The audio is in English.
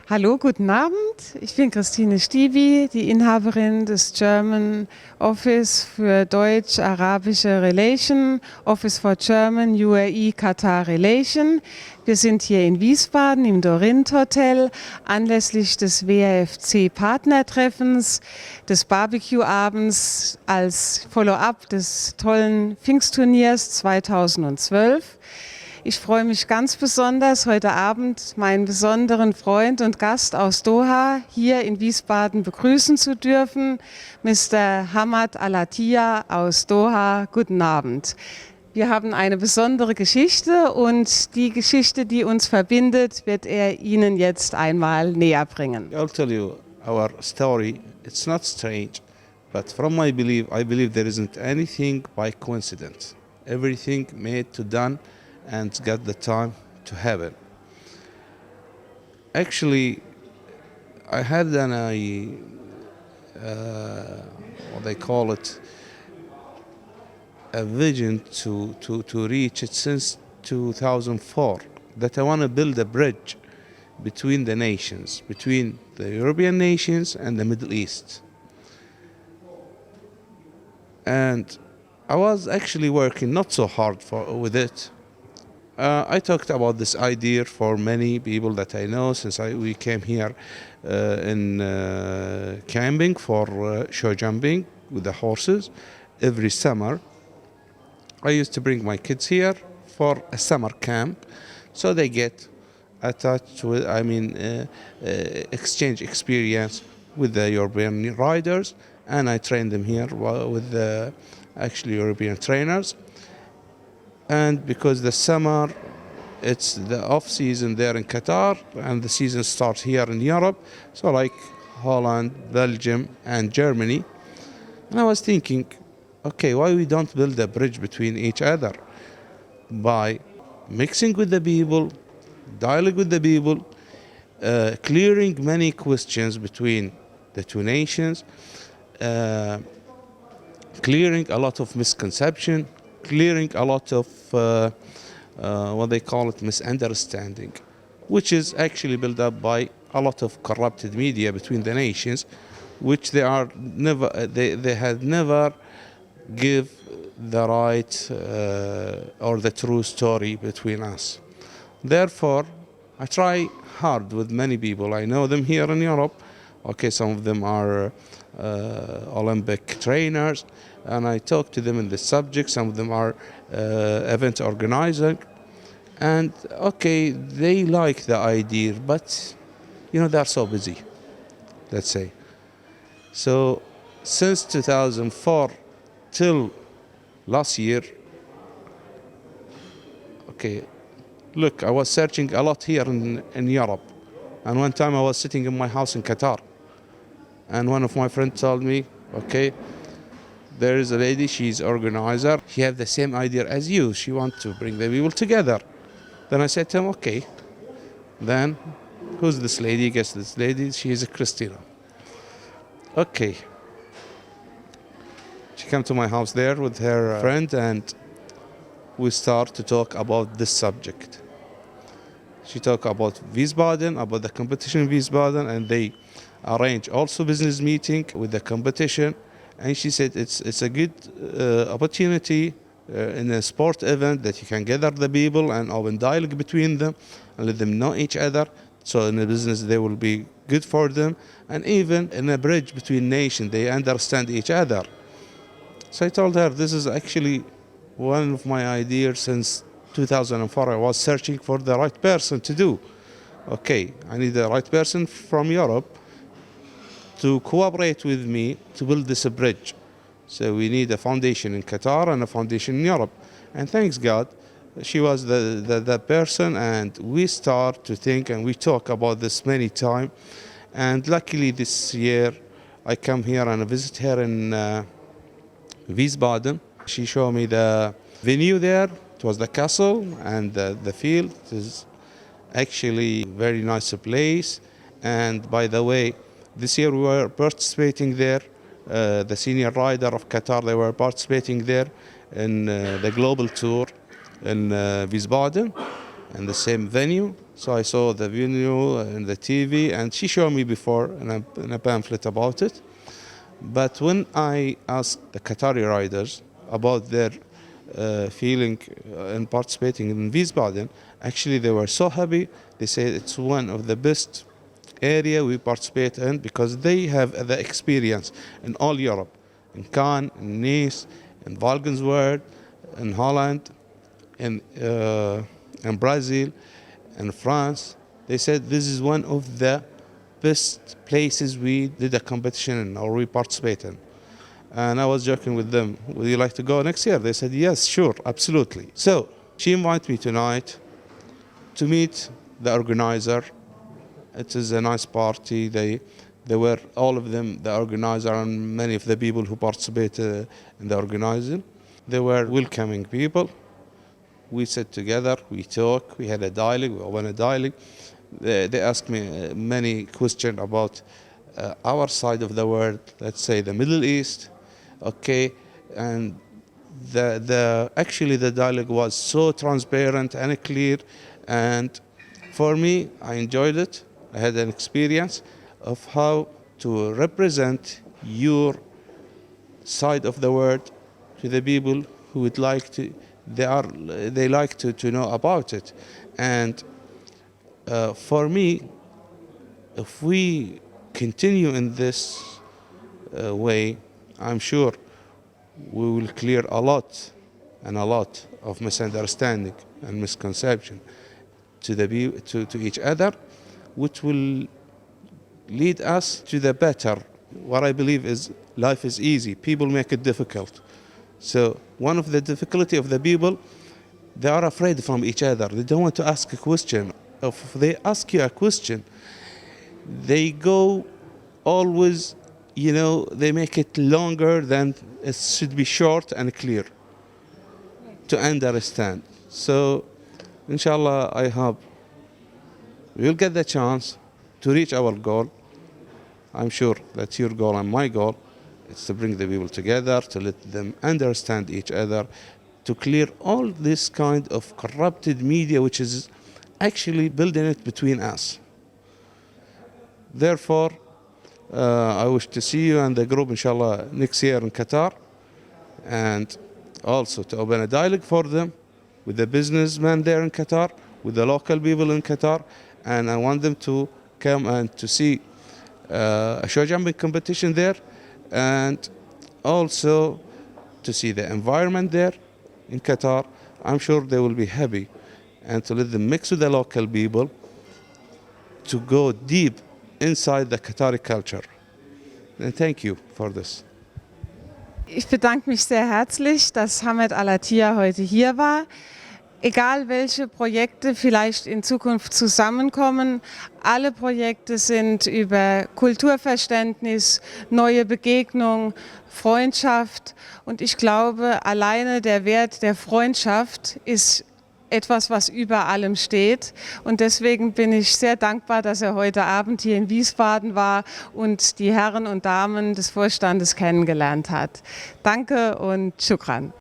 Hallo, guten Abend. Ich bin Christine Stibi, die Inhaberin des German Office für Deutsch-Arabische Relation, Office for German UAE Qatar Relation. Wir sind hier in Wiesbaden im Dorint Hotel anlässlich des WAFC-Partnertreffens, des Barbecue-Abends als Follow-up des tollen Pfingstturniers 2012. Ich freue mich ganz besonders, heute Abend meinen besonderen Freund und Gast aus Doha hier in Wiesbaden begrüßen zu dürfen, Mr. Hamad Attiyah aus Doha. Guten Abend. Wir haben eine besondere Geschichte und die Geschichte, die uns verbindet, wird er Ihnen jetzt einmal näher bringen. I'll tell you our story. It's not strange, but from my belief, I believe there isn't anything by coincidence. Everything made to done and got the time to happen. Actually, I had what they call it, a vision to reach it since 2004, that I want to build a bridge between the nations, between the European nations and the Middle East. And I was actually working not so hard with it. I talked about this idea for many people that I know since we came here in camping for show jumping with the horses every summer. I used to bring my kids here for a summer camp so they get attached with, exchange experience with the European riders, and I train them here with the actually European trainers. And because the summer, it's the off season there in Qatar, and the season starts here in Europe, so like Holland, Belgium, and Germany. And I was thinking, okay, why we don't build a bridge between each other by mixing with the people, dialogue with the people, clearing many questions between the two nations, clearing a lot of misconception, clearing a lot of what they call it misunderstanding, which is actually built up by a lot of corrupted media between the nations, which they had never give the right or the true story between us. Therefore, I try hard with many people. I know them here in Europe. Okay, some of them are Olympic trainers, and I talk to them in this subject. Some of them are event organizers, and okay, they like the idea, but they're so busy, let's say. So since 2004 till last year, okay, look, I was searching a lot here in Europe, and one time I was sitting in my house in Qatar, and one of my friends told me, okay, there is a lady, she's organizer, she has the same idea as you, she wants to bring the people together. Then I said to him, okay, then who's this lady? Guess this lady, she is a Christina. Okay. She came to my house there with her friend, and we start to talk about this subject. She talked about Wiesbaden, about the competition in Wiesbaden, and they arrange also business meeting with the competition. And she said it's a good opportunity in a sport event that you can gather the people and open dialogue between them and let them know each other. So in the business they will be good for them, and even in a bridge between nations they understand each other. So I told her this is actually one of my ideas since 2004. I was searching for the right person to do. Okay, I need the right person from Europe to cooperate with me to build this bridge. So we need a foundation in Qatar and a foundation in Europe. And thanks God, she was the person, and we start to think and we talk about this many times. And luckily this year I come here and I visit her in Wiesbaden. She showed me the venue there. It was the castle and the field. It is actually a very nice place. And by the way, this year we were participating there. The senior rider of Qatar, they were participating there in the global tour in Wiesbaden, in the same venue. So I saw the video and the TV, and she showed me before in a pamphlet about it. But when I asked the Qatari riders about their feeling and participating in Wiesbaden, actually they were so happy. They said it's one of the best area we participate in because they have the experience in all Europe, in Cannes, in Nice, in Valkenswaard, in Holland, in Brazil, in France. They said this is one of the best places we did a competition in or we participate in. And I was joking with them, would you like to go next year? They said, yes, sure, absolutely. So she invited me tonight to meet the organizer. It is a nice party. They were, all of them, the organizer and many of the people who participate in the organizing. They were welcoming people. We sat together, we talked, we had a dialogue, we opened a dialogue. They asked me many questions about our side of the world, let's say the Middle East, okay, and actually the dialogue was so transparent and clear, and for me, I enjoyed it. I had an experience of how to represent your side of the world to the people who would like to, they like to know about it. And for me, if we continue in this way, I'm sure we will clear a lot of misunderstanding and misconception to each other, which will lead us to the better. What I believe is life is easy. People make it difficult. So one of the difficulty of the people, they are afraid from each other. They don't want to ask a question. If they ask you a question, they go always, they make it longer than it should be short and clear to understand. So, inshallah, I hope we'll get the chance to reach our goal. I'm sure that's your goal and my goal. It's to bring the people together, to let them understand each other, to clear all this kind of corrupted media which is actually building it between us. Therefore, I wish to see you and the group, inshallah, next year in Qatar, and also to open a dialogue for them with the businessmen there in Qatar, with the local people in Qatar, and I want them to come and to see a show jumping competition there, and also to see the environment there in Qatar. I'm sure they will be happy, and to let them mix with the local people, to go deep inside the Qatari culture. And thank you for this. Ich bedanke mich sehr herzlich, dass Hamad Attiyah heute hier war. Egal welche Projekte vielleicht in Zukunft zusammenkommen, alle Projekte sind über Kulturverständnis, neue Begegnung, Freundschaft, und ich glaube, alleine der Wert der Freundschaft ist etwas, was über allem steht, und deswegen bin ich sehr dankbar, dass er heute Abend hier in Wiesbaden war und die Herren und Damen des Vorstandes kennengelernt hat. Danke und Shukran.